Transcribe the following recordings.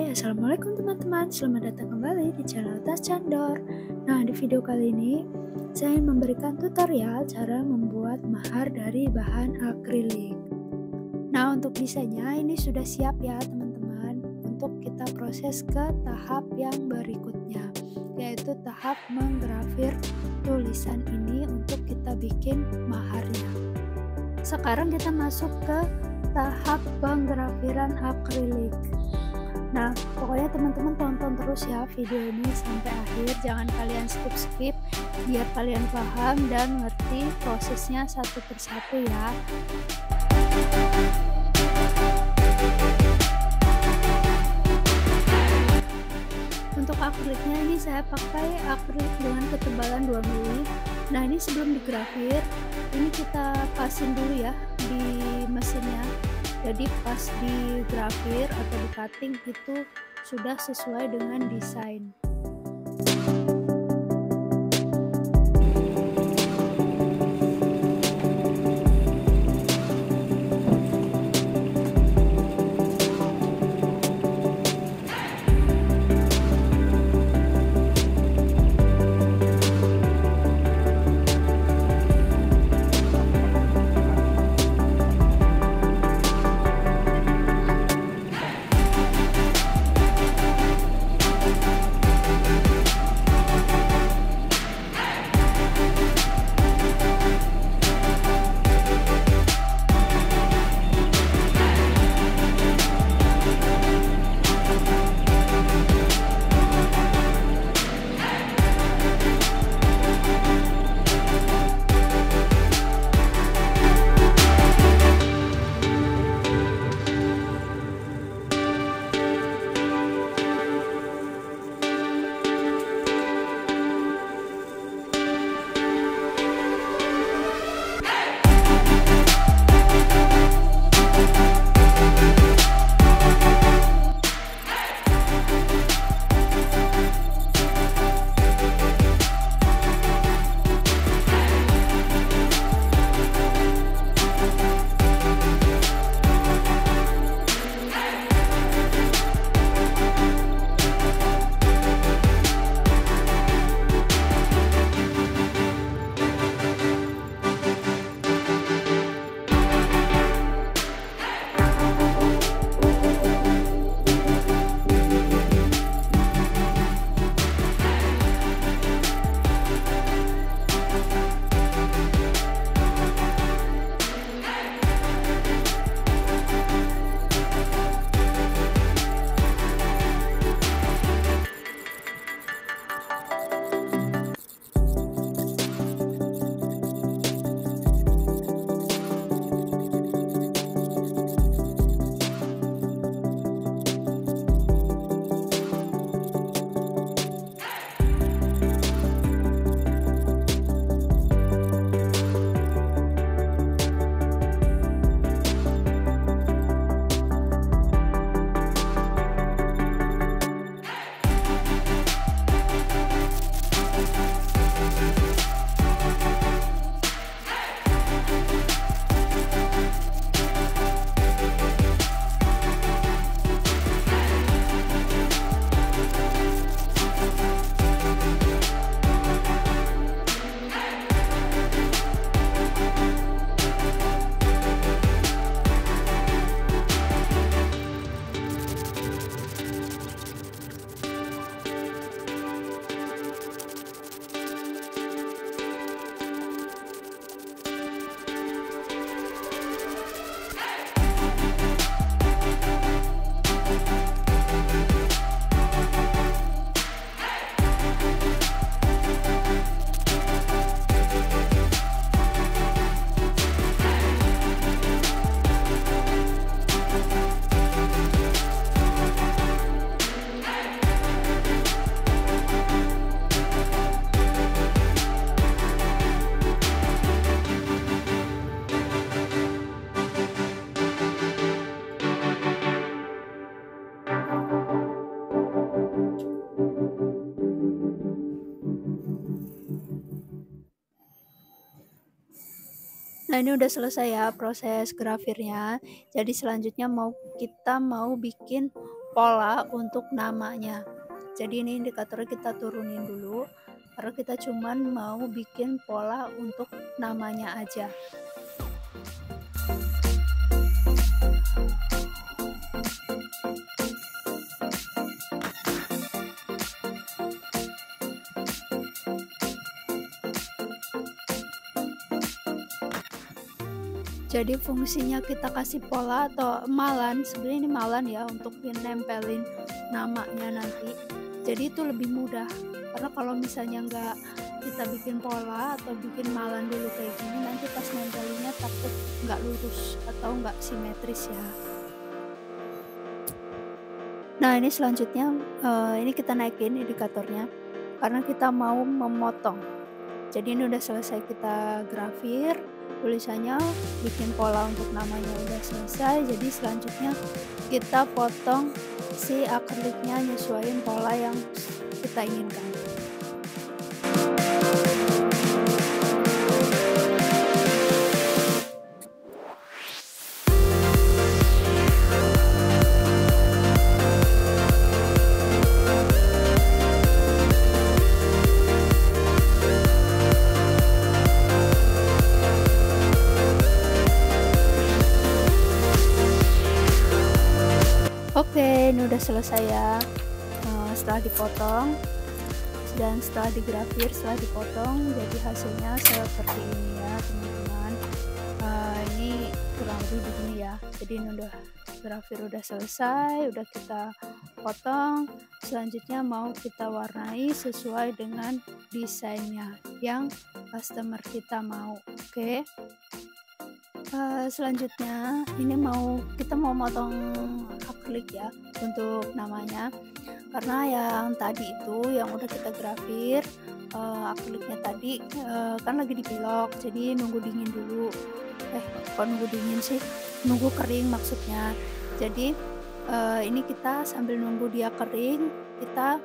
Assalamualaikum teman-teman, selamat datang kembali di channel Tas Candor. Nah, di video kali ini saya ingin memberikan tutorial cara membuat mahar dari bahan akrilik. Nah, untuk desainnya ini sudah siap ya teman-teman. Untuk kita proses ke tahap yang berikutnya, yaitu tahap menggrafir tulisan ini untuk kita bikin maharnya. Sekarang kita masuk ke tahap penggrafiran akrilik. Nah, pokoknya teman-teman tonton terus ya video ini sampai akhir, jangan kalian skip biar kalian paham dan ngerti prosesnya satu persatu ya. Untuk akriliknya ini saya pakai akrilik dengan ketebalan 2 mili. Nah, ini sebelum digrafir, ini kita pasin dulu ya di mesinnya. Jadi pas di grafir atau di cutting itu sudah sesuai dengan desain. Nah, ini udah selesai ya proses grafirnya. Jadi selanjutnya kita mau bikin pola untuk namanya. Jadi ini indikatornya kita turunin dulu karena kita cuman mau bikin pola untuk namanya aja. Jadi fungsinya kita kasih pola atau emalan, sebenarnya ini emalan ya untuk nempelin namanya nanti. Jadi itu lebih mudah, karena kalau misalnya nggak kita bikin pola atau bikin emalan dulu kayak gini, nanti pas nempelinnya takut nggak lurus atau nggak simetris ya. Nah ini selanjutnya ini kita naikin indikatornya karena kita mau memotong. Jadi ini udah selesai kita grafir tulisannya, bikin pola untuk namanya udah selesai. Jadi selanjutnya kita potong si akriliknya, nyesuaiin pola yang kita inginkan. Oke, ini udah selesai ya. Setelah dipotong dan setelah digrafir, setelah dipotong, jadi hasilnya seperti ini ya teman-teman. Ini kurang lebih begini ya. Jadi ini udah grafir udah selesai, udah kita potong. Selanjutnya mau kita warnai sesuai dengan desainnya yang customer kita mau. Oke. Selanjutnya ini kita mau motong akrilik ya untuk namanya, karena yang tadi itu yang udah kita grafir akriliknya tadi kan lagi dipilok, jadi nunggu dingin dulu. Kok nunggu dingin sih, nunggu kering maksudnya. Jadi ini kita sambil nunggu dia kering, kita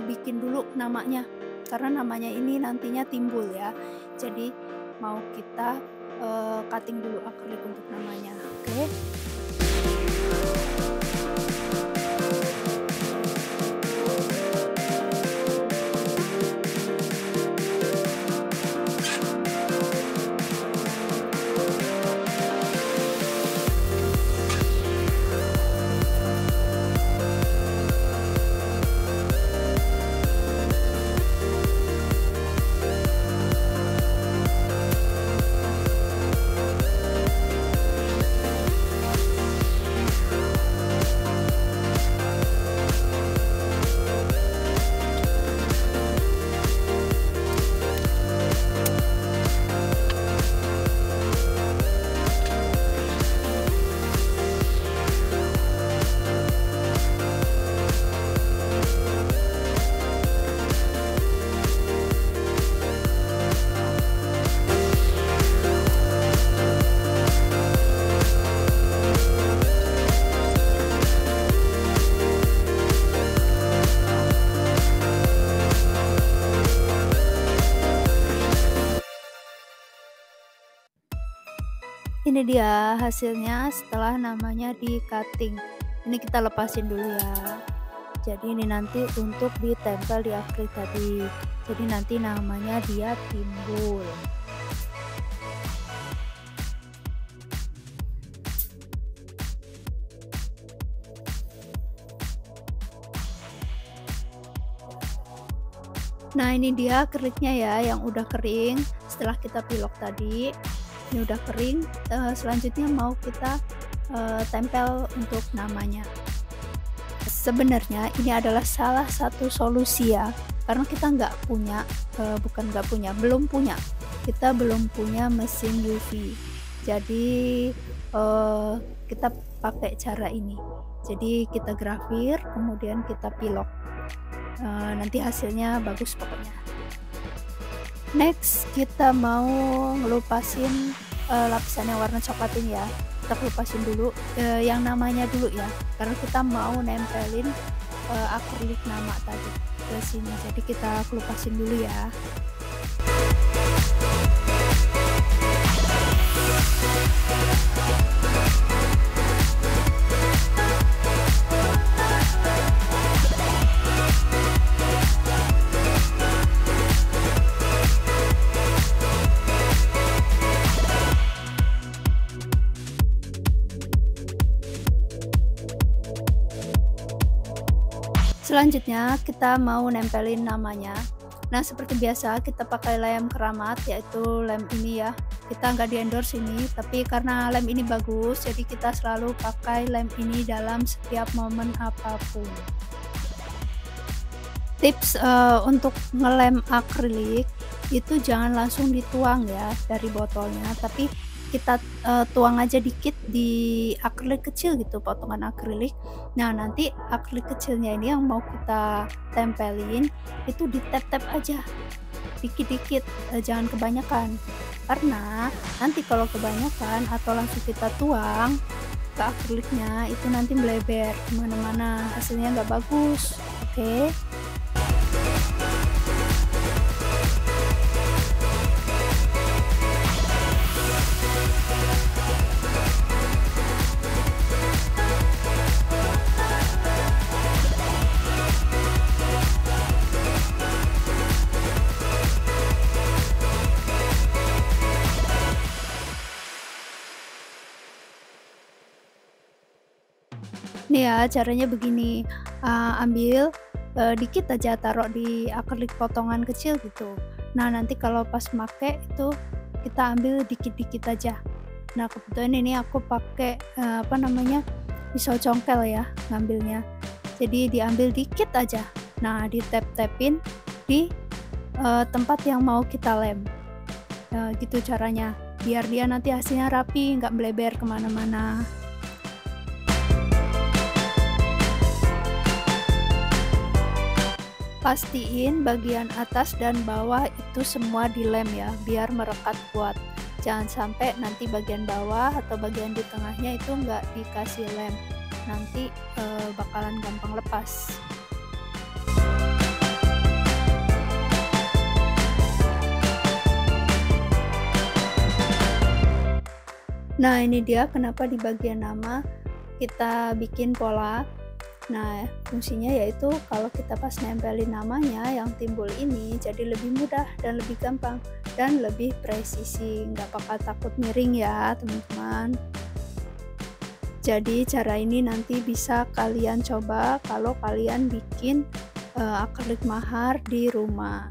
bikin dulu namanya, karena namanya ini nantinya timbul ya. Jadi mau kita cutting dulu akrilik untuk namanya. Oke. Ini dia hasilnya setelah namanya di cutting. Ini kita lepasin dulu ya. Jadi ini nanti untuk ditempel di akrilik tadi. Jadi nanti namanya dia timbul. Nah ini dia akriliknya ya yang udah kering setelah kita pilok tadi. Ini udah kering, selanjutnya mau kita tempel untuk namanya. Sebenarnya ini adalah salah satu solusi ya, karena kita kita belum punya mesin UV. Jadi kita pakai cara ini. Jadi kita grafir, kemudian kita pilok. Nanti hasilnya bagus pokoknya. Next kita mau ngelupasin lapisan yang warna coklat ini ya. Kita kelupasin dulu yang namanya dulu ya, karena kita mau nempelin akrilik nama tadi ke sini. Jadi kita kelupasin dulu ya. Selanjutnya kita mau nempelin namanya. Nah, seperti biasa kita pakai lem keramat, yaitu lem ini ya. Kita nggak di-endorse ini, tapi karena lem ini bagus, jadi kita selalu pakai lem ini dalam setiap momen apapun. Tips untuk ngelem akrilik itu jangan langsung dituang ya dari botolnya, tapi kita tuang aja dikit di akrilik kecil gitu, potongan akrilik. Nah, nanti akrilik kecilnya ini yang mau kita tempelin itu ditap-tap aja dikit-dikit, jangan kebanyakan. Karena nanti kalau kebanyakan atau langsung kita tuang ke akriliknya itu nanti melebar kemana-mana, hasilnya nggak bagus. Oke. Nih ya caranya begini, ambil, dikit aja taruh di akrilik potongan kecil gitu. Nah, nanti kalau pas make itu kita ambil dikit-dikit aja. Nah, kebetulan ini aku pakai, pisau congkel ya ngambilnya. Jadi diambil dikit aja. Nah, ditap-tapin di, tempat yang mau kita lem. Gitu caranya, biar dia nanti hasilnya rapi, nggak melebar kemana-mana. Pastiin bagian atas dan bawah itu semua dilem ya, biar merekat kuat. Jangan sampai nanti bagian bawah atau bagian di tengahnya itu nggak dikasih lem, nanti bakalan gampang lepas. Nah, ini dia kenapa di bagian nama kita bikin pola. Nah, fungsinya yaitu kalau kita pas nempelin namanya yang timbul ini jadi lebih mudah dan lebih gampang dan lebih presisi, nggak bakal takut miring ya teman-teman. Jadi cara ini nanti bisa kalian coba kalau kalian bikin akrilik mahar di rumah.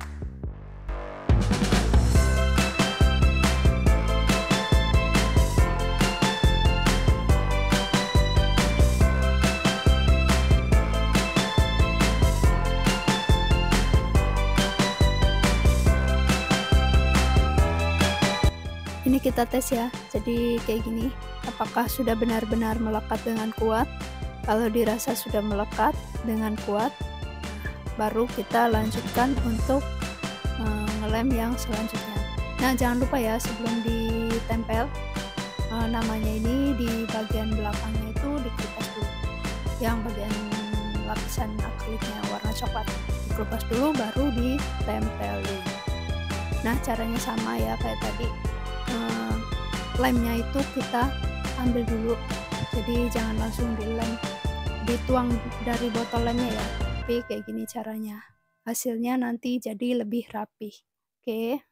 Ini kita tes ya, jadi kayak gini, apakah sudah benar-benar melekat dengan kuat. Kalau dirasa sudah melekat dengan kuat, baru kita lanjutkan untuk ngelem yang selanjutnya. Nah, jangan lupa ya sebelum ditempel namanya ini di bagian belakangnya itu dikelupas dulu, yang bagian lapisan akriliknya warna coklat dikelupas dulu baru ditempelin. Nah, caranya sama ya kayak tadi. Lemnya itu kita ambil dulu, jadi jangan langsung dilem, dituang dari botol lemnya ya, tapi kayak gini caranya, hasilnya nanti jadi lebih rapi. Oke.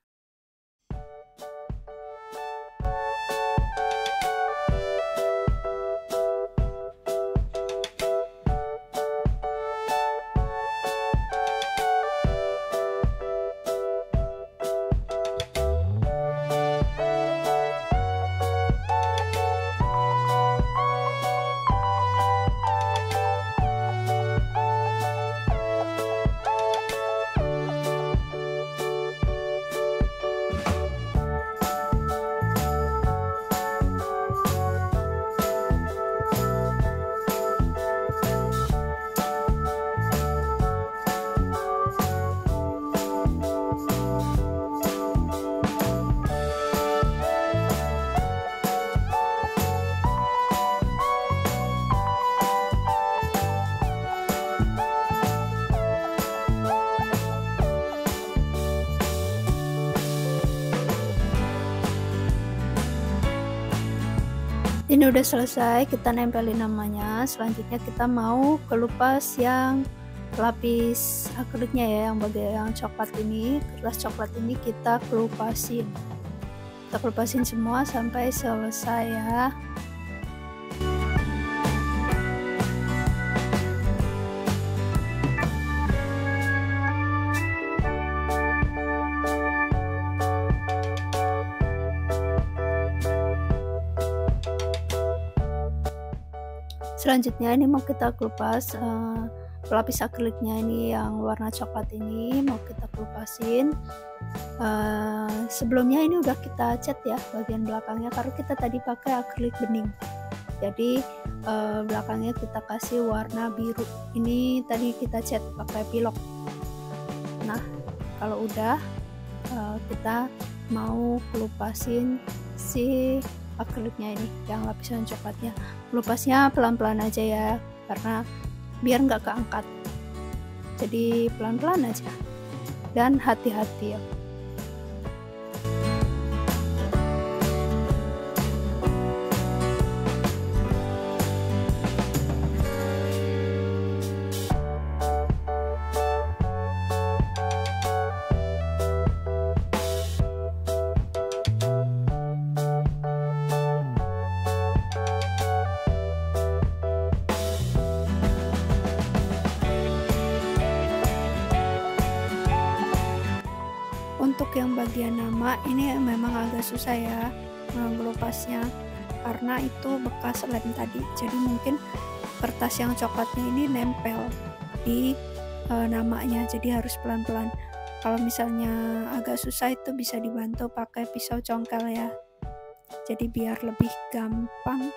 Ini udah selesai, kita nempelin namanya. Selanjutnya kita mau kelupas yang lapis akriliknya ya, yang bagian coklat ini, kertas coklat ini kita kelupasin. Kita kelupasin semua sampai selesai ya. Selanjutnya ini mau kita kelupas pelapis akriliknya ini yang warna coklat ini mau kita kelupasin. Sebelumnya ini udah kita cat ya bagian belakangnya karena kita tadi pakai akrilik bening, jadi belakangnya kita kasih warna biru. Ini tadi kita cat pakai pilok. Nah kalau udah kita mau kelupasin si akriliknya ini yang lapisan coklatnya. Kelupasnya pelan-pelan aja ya karena biar nggak keangkat, jadi pelan-pelan aja dan hati-hati ya. Untuk yang bagian nama ini memang agak susah ya ngelupasnya karena itu bekas lem tadi, jadi mungkin kertas yang coklatnya ini nempel di namanya, jadi harus pelan-pelan. Kalau misalnya agak susah itu bisa dibantu pakai pisau congkel ya, jadi biar lebih gampang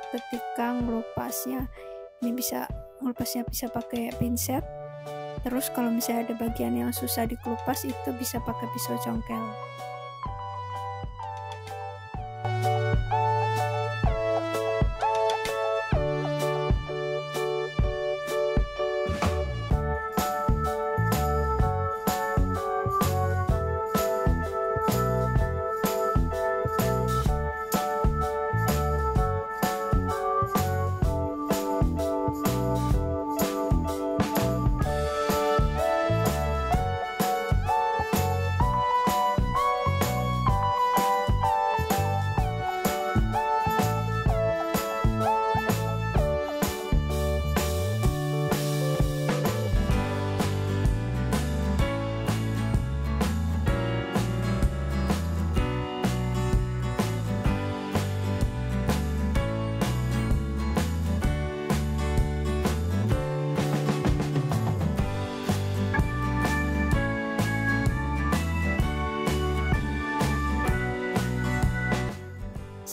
ketika ngelupasnya. Ini ngelupasnya bisa pakai pinset. Terus kalau misalnya ada bagian yang susah dikelupas itu bisa pakai pisau congkel.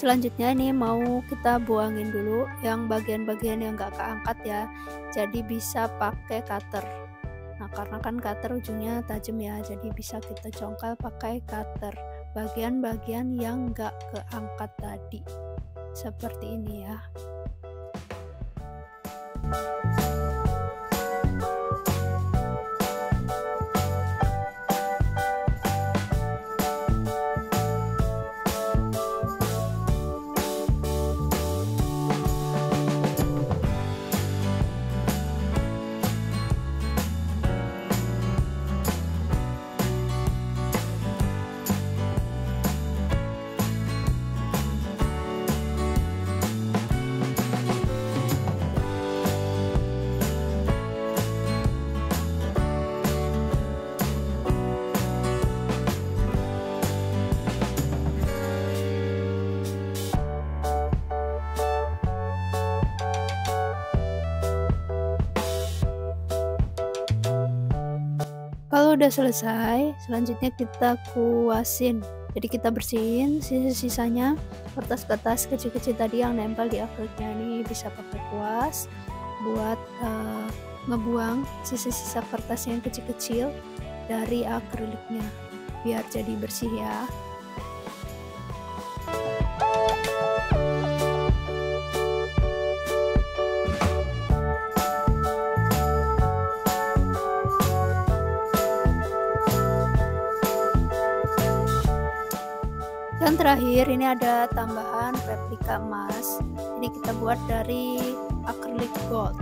Selanjutnya ini mau kita buangin dulu yang bagian-bagian yang gak keangkat ya, jadi bisa pakai cutter. Nah karena kan cutter ujungnya tajam ya, jadi bisa kita congkel pakai cutter bagian-bagian yang gak keangkat tadi, seperti ini ya. Kalau udah selesai, selanjutnya kita kuasin. Jadi kita bersihin sisa-sisanya kertas-kertas kecil-kecil tadi yang nempel di akriliknya ini, bisa pakai kuas buat ngebuang sisa-sisa kertas yang kecil-kecil dari akriliknya biar jadi bersih ya. Dan terakhir ini ada tambahan replika emas. Ini kita buat dari akrilik gold.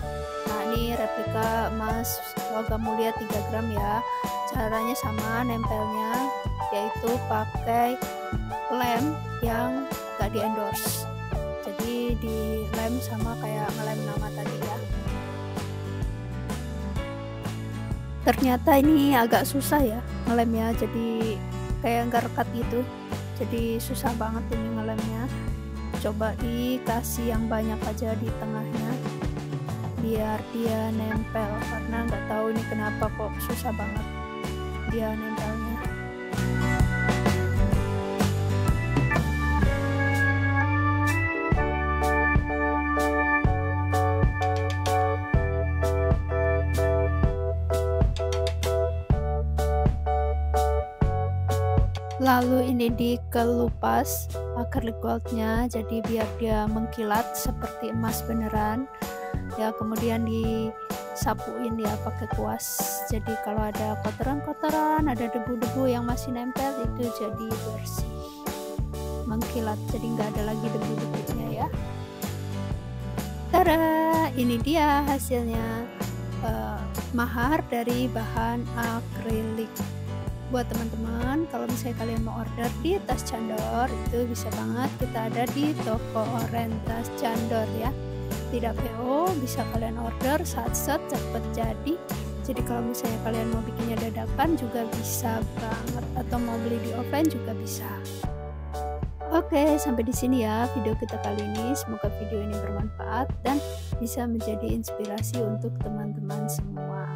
Nah ini replika emas logam mulia 3 gram ya. Caranya sama nempelnya, yaitu pakai lem yang gak di endorse. Jadi di lem sama kayak ngelem nama tadi ya. Ternyata ini agak susah ya ngelemnya, jadi kayak nggak rekat gitu. Jadi susah banget ini ngelemnya. Coba dikasih yang banyak aja di tengahnya biar dia nempel, karena nggak tahu ini kenapa kok susah banget dia nempelnya. Lalu ini dikelupas acrylic goldnya, jadi biar dia mengkilat seperti emas beneran ya. Kemudian disapuin ya pakai kuas, jadi kalau ada kotoran-kotoran, ada debu-debu yang masih nempel itu jadi bersih, mengkilat, jadi nggak ada lagi debu-debunya ya. Tada, ini dia hasilnya, mahar dari bahan akrilik. Buat teman-teman, kalau misalnya kalian mau order di Tas Candor, itu bisa banget kita ada di toko Oren Tas Candor ya. Tidak PO, bisa kalian order saat cepet jadi. Jadi kalau misalnya kalian mau bikinnya dadakan juga bisa banget, atau mau beli di offline juga bisa. Oke, sampai di sini ya video kita kali ini. Semoga video ini bermanfaat dan bisa menjadi inspirasi untuk teman-teman semua.